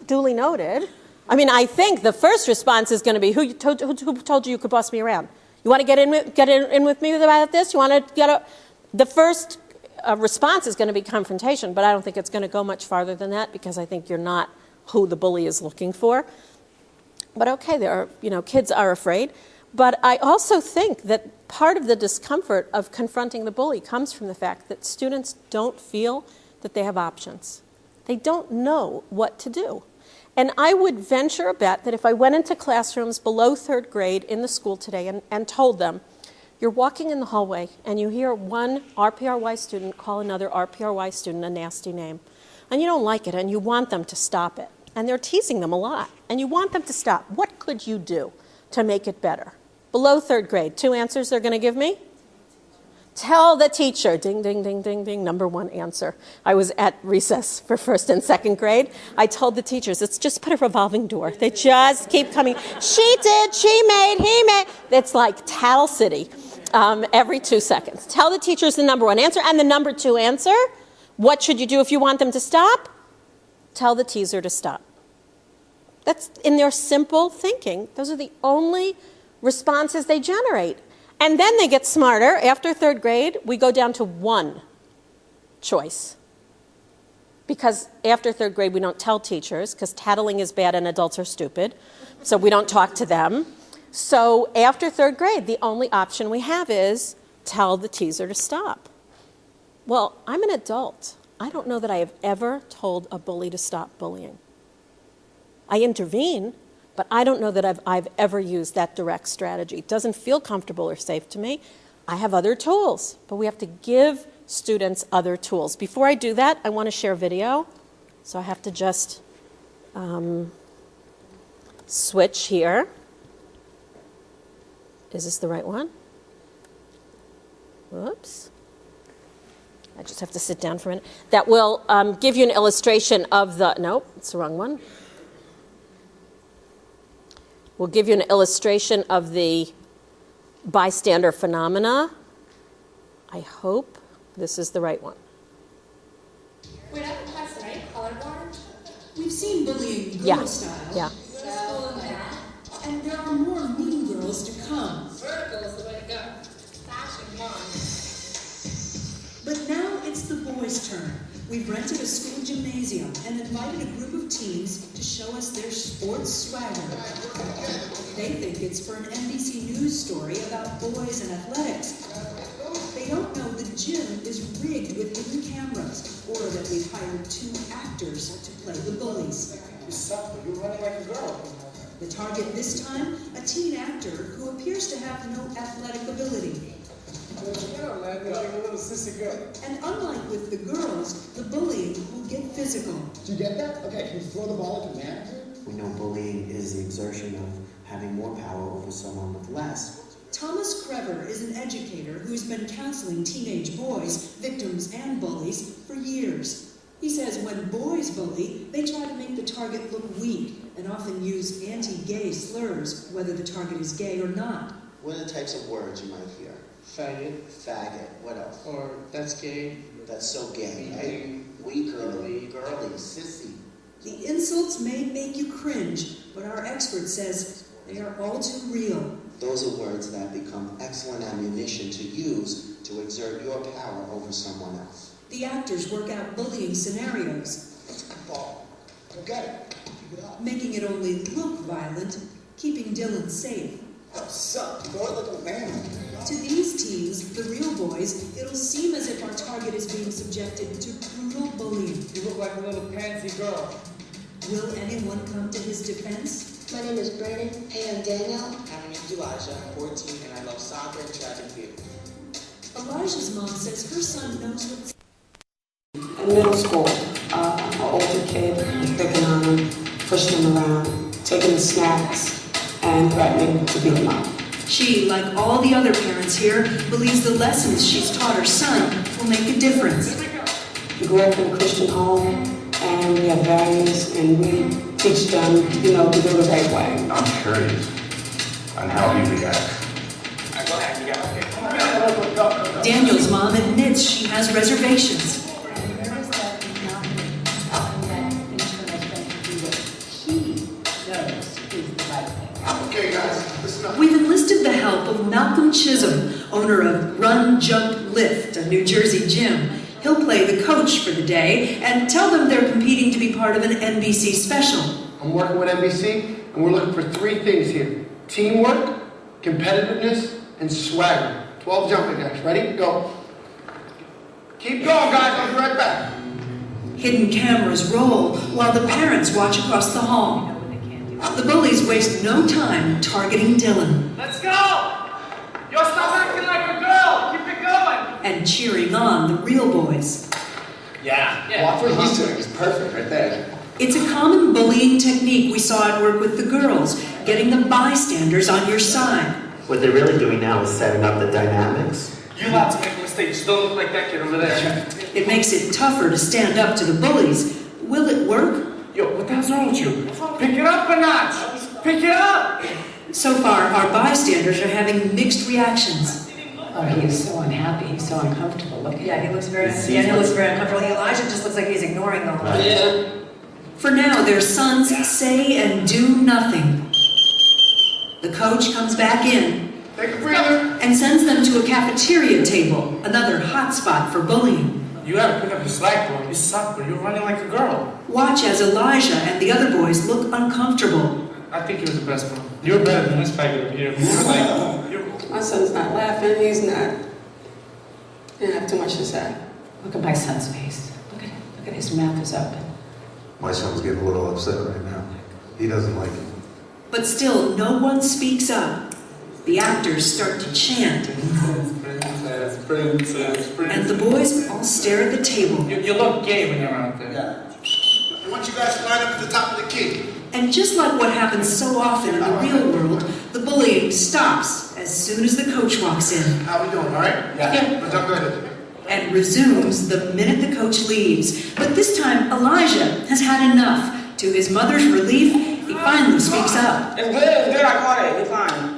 Duly noted. I mean, I think the first response is going to be, who told you you could boss me around? You want to get in with me about this? You want to the first response is going to be confrontation, but I don't think it's going to go much farther than that because I think you're not who the bully is looking for. But okay, there are, kids are afraid. But I also think that part of the discomfort of confronting the bully comes from the fact that students don't feel that they have options. They don't know what to do. And I would venture a bet that if I went into classrooms below 3rd grade in the school today and told them, you're walking in the hallway and you hear one RPRY student call another RPRY student a nasty name, and you don't like it and you want them to stop it, and they're teasing them a lot, and you want them to stop, what could you do to make it better? Below 3rd grade, 2 answers they're going to give me. Tell the teacher, ding, ding, ding, ding, ding, number 1 answer. I was at recess for 1st and 2nd grade. I told the teachers, let's just put a revolving door. They just keep coming. She did, she made, he made. It's like Tattle City every 2 seconds. Tell the teachers the number 1 answer and the number 2 answer. What should you do if you want them to stop? Tell the teaser to stop. That's in their simple thinking. Those are the only responses they generate. And then they get smarter. After 3rd grade, we go down to 1 choice. Because after 3rd grade, we don't tell teachers, because tattling is bad and adults are stupid. So we don't talk to them. So after 3rd grade, the only option we have is tell the teaser to stop. Well, I'm an adult. I don't know that I have ever told a bully to stop bullying. I intervene, but I don't know that I've ever used that direct strategy. It doesn't feel comfortable or safe to me. I have other tools, but we have to give students other tools. Before I do that, I want to share video. So I have to just switch here. Is this the right one? Whoops. I just have to sit down for a minute. That will give you an illustration of the, nope, it's the wrong one. We'll give you an illustration of the bystander phenomena. I hope this is the right one. Wait, I'm class, right? Colorblind? We've seen bullying girl style. Yeah. And there are more mean girls to come. Vertical is the way to go. Fashion, mom. But now it's the boys' turn. We've rented a school gymnasium and invited a group of teens to show us their sports swagger. They think it's for an NBC News story about boys and athletics. They don't know the gym is rigged with hidden cameras, or that we've hired 2 actors to play the bullies. You're running like a girl. The target this time, a teen actor who appears to have no athletic ability. And unlike with the girls, the bullying will get physical. Did you get that? Okay, can you throw the ball at the manager? We know bullying is the exertion of having more power over someone with less. Thomas Krever is an educator who's been counseling teenage boys, victims and bullies, for years. He says when boys bully, they try to make the target look weak and often use anti-gay slurs, whether the target is gay or not. What are the types of words you might hear? Faggot. Faggot. What else? Or that's gay. That's so gay, right? Weak, girly, sissy. The insults may make you cringe, but our expert says they are all too real. Those are words that become excellent ammunition to use to exert your power over someone else. The actors work out bullying scenarios. It's a ball. Go get it. Keep it up. Making it only look violent, keeping Dylan safe. What's up? Throw it like a man. To these teens, the real boys, it'll seem as if our target is being subjected to brutal bullying. You look like a little pansy girl. Will anyone come to his defense? My name is Brandon. Hey, I'm Danielle. My name is Elijah. I'm 14 and I love soccer and track and field. Elijah's mom says her son knows what's... In middle school, an older kid was picking on him, pushing him around, taking the snacks, and threatening to beat him up. She, like all the other parents here, believes the lessons she's taught her son will make a difference. We grew up in a Christian home, and we have values, and we teach them, to do the right way. I'm curious on how he reacts. Go ahead, you got it. Daniel's mom admits she has reservations. Okay, guys, listen up. We've enlisted the help of Malcolm Chisholm, owner of Run, Jump, Lift, a New Jersey gym. He'll play the coach for the day and tell them they're competing to be part of an NBC special. I'm working with NBC, and we're looking for 3 things here. Teamwork, competitiveness, and swagger. 12 jumping jacks. Ready? Go. Keep going, guys. I'll be right back. Hidden cameras roll while the parents watch across the hall. The bullies waste no time targeting Dylan. Let's go! Yo, stop acting like a girl! Keep it going! And cheering on the real boys. Yeah. Watch what he's doing. He's perfect right there. It's a common bullying technique we saw at work with the girls, getting the bystanders on your side. What they're really doing now is setting up the dynamics. You're allowed to make a mistake. Just don't look like that kid over there. It makes it tougher to stand up to the bullies. Will it work? Yo, what the hell's wrong with you? Pick it up a notch! Pick it up! So far, our bystanders are having mixed reactions. Oh, he is so unhappy. He's so uncomfortable. Look at Yeah, him. he looks very, Daniel looks very uncomfortable. Elijah just looks like he's ignoring them. Yeah. For now, their sons say and do nothing. The coach comes back in Take a breather. and sends them to a cafeteria table, another hotspot for bullying. You gotta pick up your slack, bro. You suck, bro. You're running like a girl. Watch as Elijah and the other boys look uncomfortable. I think you're the best, bro. You're better than this faggot over here. My son's not laughing. He's not. He didn't have too much to say. Look at my son's face. Look at him. Look at his mouth is open. My son's getting a little upset right now. He doesn't like it. But still, no one speaks up. The actors start to chant, and the boys all stare at the table. You look gay when you're out there. Yeah. I want you guys to line up at the top of the key. And just like what happens so often in the real world, the bullying stops as soon as the coach walks in. How we doing, all right? Yeah. Let's jump right in. And resumes the minute the coach leaves. But this time, Elijah has had enough. To his mother's relief, he finally speaks up. It's good. I caught it. It's fine.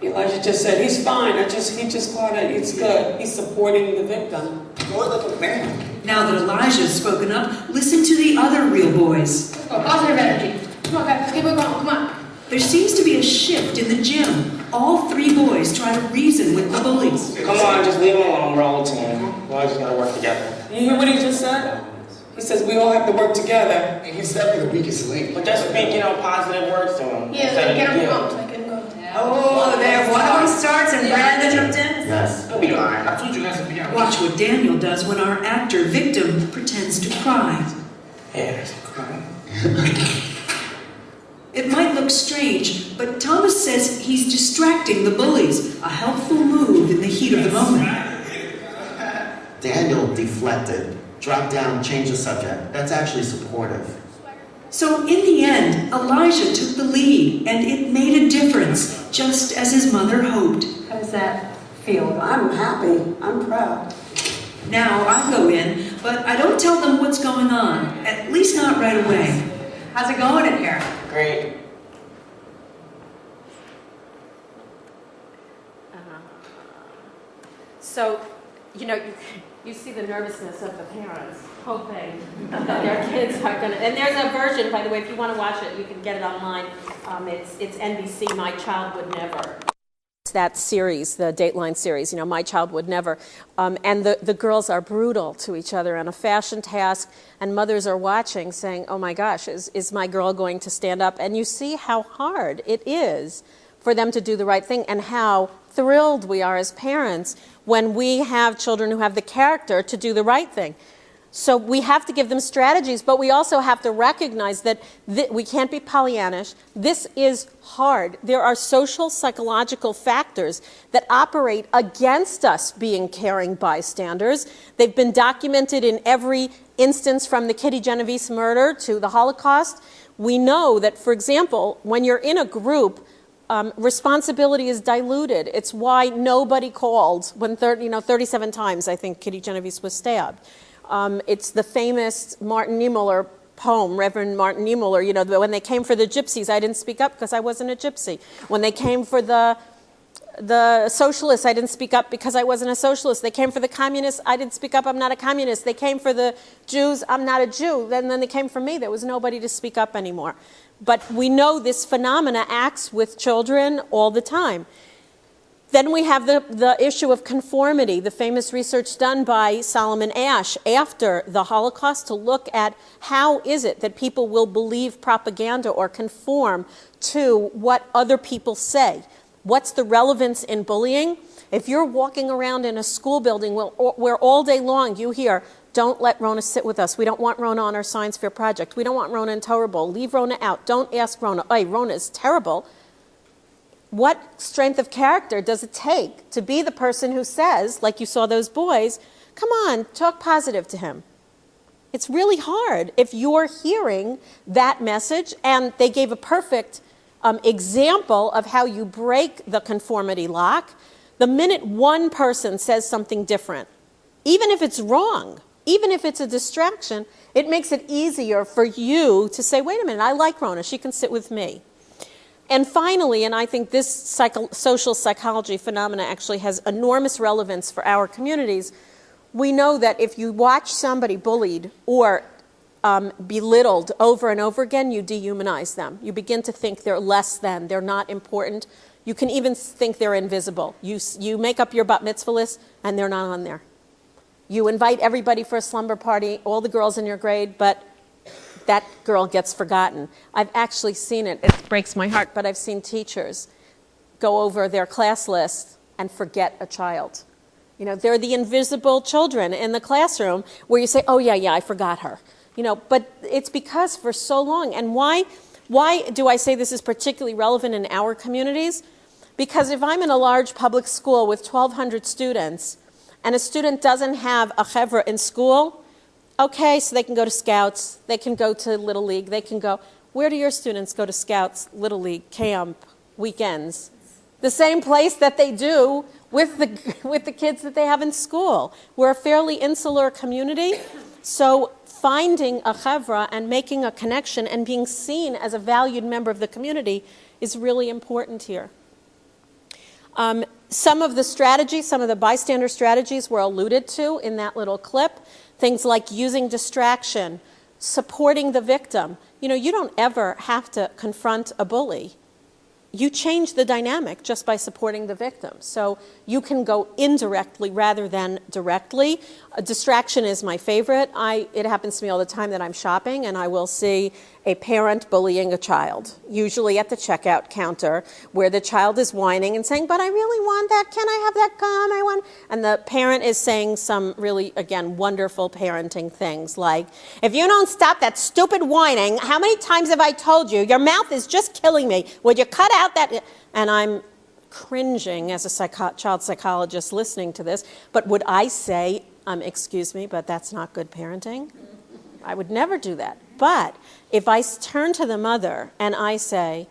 Elijah just said, he's fine. He just caught it. It's good. He's supporting the victim. Go like a man. Now that Elijah's spoken up, listen to the other real boys. Let's go. Positive energy. Come on, guys. Let's keep it going. Come on. There seems to be a shift in the gym. All 3 boys try to reason with the bullies. Come on, just leave him alone. We're all a team. We all just gotta work together. You hear what he just said? He says we all have to work together. And he's definitely the weakest link. But just speak, positive words to him. Yeah, get him pumped. Get him going. Oh, there, one of them starts and Brandon jumped in? Yes. He'll be fine. I told you guys to be out. Watch what Daniel does when our actor victim pretends to cry. Yeah, there's a cry. It might look strange, but Thomas says he's distracting the bullies, a helpful move in the heat of the moment. Daniel deflected, dropped down, changed the subject. That's actually supportive. So in the end, Elijah took the lead, and it made a difference, just as his mother hoped. How does that feel? I'm happy. I'm proud. Now I go in, but I don't tell them what's going on, at least not right away. How's it going in here? Great. So, you see the nervousness of the parents, hoping that their kids are going to, and there's a version, by the way, if you want to watch it, you can get it online. It's NBC, My Child Would Never. It's that series, the Dateline series, My Child Would Never. And the girls are brutal to each other on a fashion task, and mothers are watching saying, oh my gosh, is my girl going to stand up? And you see how hard it is for them to do the right thing, and how thrilled we are as parents when we have children who have the character to do the right thing. So we have to give them strategies, but we also have to recognize that we can't be Pollyannish. This is hard. There are social, psychological factors that operate against us being caring bystanders. They've been documented in every instance, from the Kitty Genovese murder to the Holocaust. We know that, for example, when you're in a group, responsibility is diluted. It's why nobody called when 37 times, I think, Kitty Genovese was stabbed. It's the famous Martin Niemöller poem, Reverend Martin Niemöller, when they came for the gypsies, I didn't speak up because I wasn't a gypsy. When they came for the the socialists, I didn't speak up because I wasn't a socialist. They came for the communists, I didn't speak up, I'm not a communist. They came for the Jews, I'm not a Jew. Then they came for me, there was nobody to speak up anymore. But we know this phenomena acts with children all the time. Then we have the issue of conformity, the famous research done by Solomon Asch after the Holocaust to look at how is it that people will believe propaganda or conform to what other people say. What's the relevance in bullying? If you're walking around in a school building where all day long you hear, don't let Rona sit with us. We don't want Rona on our science fair project. We don't want Rona in Torah Bowl. Leave Rona out. Don't ask Rona. Hey, Rona is terrible. What strength of character does it take to be the person who says, like you saw those boys, come on, talk positive to him? It's really hard if you're hearing that message, and they gave a perfect example of how you break the conformity lock. The minute one person says something different, even if it's wrong, even if it's a distraction, it makes it easier for you to say, wait a minute, I like Rona, she can sit with me. And finally, and I think this social psychology phenomena actually has enormous relevance for our communities, we know that if you watch somebody bullied or belittled over and over again, you dehumanize them. You begin to think they're less than, they're not important. You can even think they're invisible. You make up your bat mitzvah list and they're not on there. You invite everybody for a slumber party, all the girls in your grade, but that girl gets forgotten. I've actually seen it. It breaks my heart, but I've seen teachers go over their class list and forget a child. You know, they're the invisible children in the classroom where you say, oh, yeah, I forgot her. You know, but it's because for so long. And why do I say this is particularly relevant in our communities? Because if I'm in a large public school with 1,200 students and a student doesn't have a chevra in school, okay, so they can go to Scouts, they can go to Little League, they can go. Where do your students go to Scouts, Little League, camp, weekends? The same place that they do with the kids that they have in school. We're a fairly insular community, so finding a chevra and making a connection and being seen as a valued member of the community is really important here. Some of the strategies, some of the bystander strategies were alluded to in that little clip. Things like using distraction, supporting the victim. You know, you don't ever have to confront a bully. You change the dynamic just by supporting the victim. So you can go indirectly rather than directly. A distraction is my favorite. It happens to me all the time that I'm shopping and I will see a parent bullying a child, usually at the checkout counter, where the child is whining and saying, but I really want that, can I have that gum? And the parent is saying some really, again, wonderful parenting things like, if you don't stop that stupid whining, how many times have I told you, your mouth is just killing me, would you cut out that? And I'm cringing as a child psychologist listening to this, but would I say, excuse me, but that's not good parenting? I would never do that. But if I turn to the mother and I say,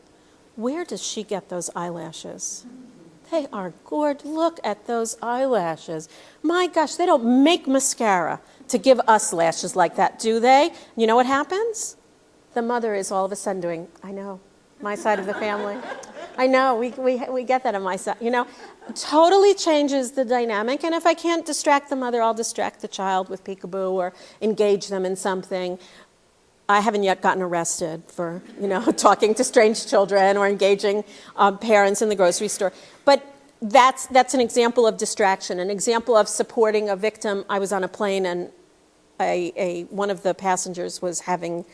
where does she get those eyelashes? They are gorgeous. Look at those eyelashes. My gosh, they don't make mascara to give us lashes like that, do they? You know what happens? The mother is all of a sudden doing, I know, my side of the family. I know, we get that on my side. You know, totally changes the dynamic. And if I can't distract the mother, I'll distract the child with peekaboo or engage them in something. I haven't yet gotten arrested for, you know, talking to strange children or engaging parents in the grocery store. But that's an example of distraction, an example of supporting a victim. I was on a plane and one of the passengers was having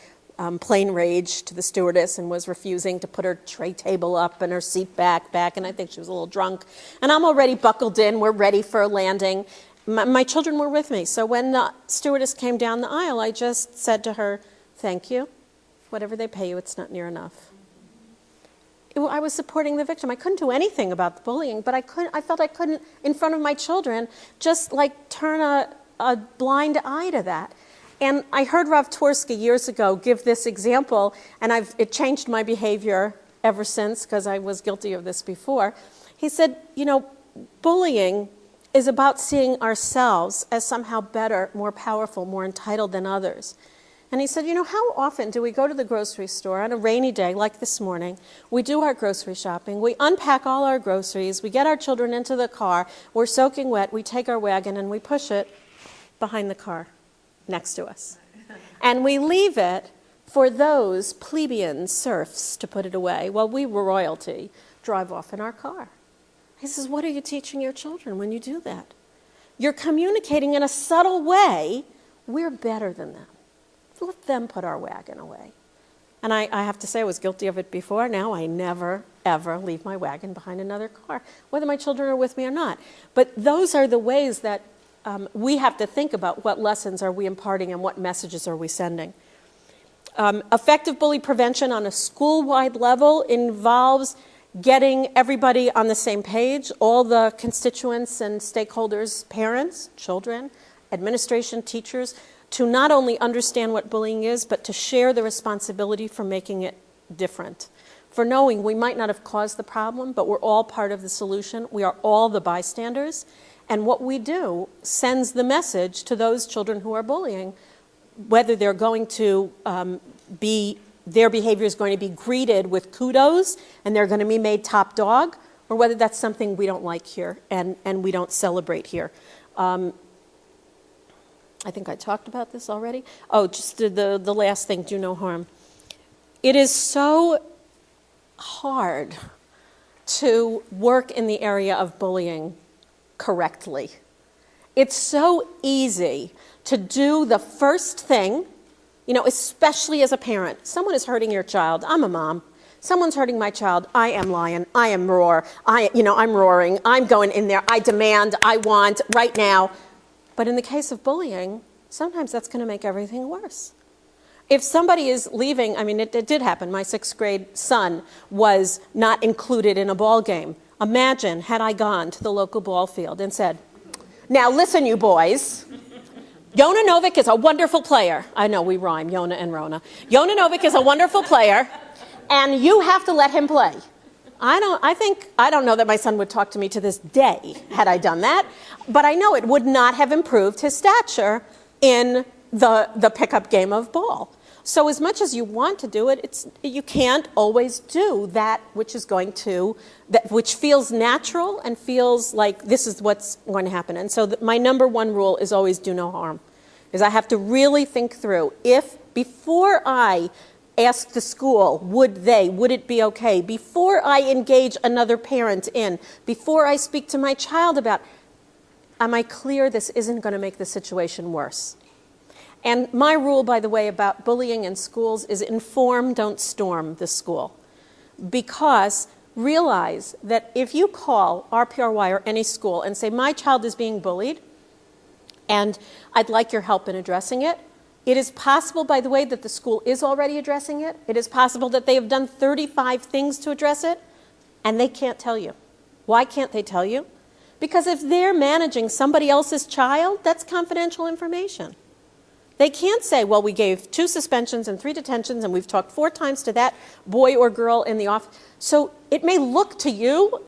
plane rage to the stewardess and was refusing to put her tray table up and her seat back, and I think she was a little drunk. And I'm already buckled in, we're ready for a landing. My children were with me, so when the stewardess came down the aisle, I just said to her, thank you. Whatever they pay you, it's not near enough. I was supporting the victim. I couldn't do anything about the bullying, but I felt I couldn't, in front of my children, just like turn a blind eye to that. And I heard Rav Twersky years ago give this example, and it changed my behavior ever since, because I was guilty of this before. He said, you know, bullying is about seeing ourselves as somehow better, more powerful, more entitled than others. And he said, you know, how often do we go to the grocery store on a rainy day like this morning? We do our grocery shopping. We unpack all our groceries. We get our children into the car. We're soaking wet. We take our wagon and we push it behind the car next to us. And we leave it for those plebeian serfs to put it away while we, royalty, drive off in our car. He says, what are you teaching your children when you do that? You're communicating in a subtle way, we're better than them. Let them put our wagon away. And I have to say I was guilty of it before. Now I never, ever leave my wagon behind another car, whether my children are with me or not. But those are the ways that we have to think about what lessons are we imparting and what messages are we sending. Effective bully prevention on a school-wide level involves getting everybody on the same page, all the constituents and stakeholders, parents, children, administration, teachers, to not only understand what bullying is, but to share the responsibility for making it different. For knowing we might not have caused the problem, but we're all part of the solution. We are all the bystanders. And what we do sends the message to those children who are bullying, whether they're going to their behavior is going to be greeted with kudos and they're going to be made top dog, or whether that's something we don't like here and we don't celebrate here. I think I talked about this already. Oh, just the last thing, do no harm. It is so hard to work in the area of bullying correctly. It's so easy to do the first thing, you know, especially as a parent. Someone is hurting your child. I'm a mom. Someone's hurting my child. I am lion. I am roar. I'm roaring. I'm going in there. I demand. I want right now. But in the case of bullying, sometimes that's going to make everything worse. If somebody is leaving, I mean, it did happen. My 6th grade son was not included in a ball game. Imagine had I gone to the local ball field and said, now listen, you boys, Rona Novick is a wonderful player. I know we rhyme, Yona and Rona. Rona Novick is a wonderful player, and you have to let him play. I don't know that my son would talk to me to this day had I done that, but I know it would not have improved his stature in the pickup game of ball. So as much as you want to do it, you can't always do that which which feels natural and feels like this is what's going to happen. And so my number one rule is always do no harm, is I have to really think through before I ask the school, would it be okay? Before I engage another parent before I speak to my child about, am I clear this isn't going to make the situation worse? And my rule, by the way, about bullying in schools is inform, don't storm the school. Because realize that if you call RPRY or any school and say, my child is being bullied, and I'd like your help in addressing it, it is possible, by the way, that the school is already addressing it. It is possible that they have done 35 things to address it, and they can't tell you. Why can't they tell you? Because if they're managing somebody else's child, that's confidential information. They can't say, well, we gave 2 suspensions and 3 detentions, and we've talked 4 times to that boy or girl in the office. So it may look to you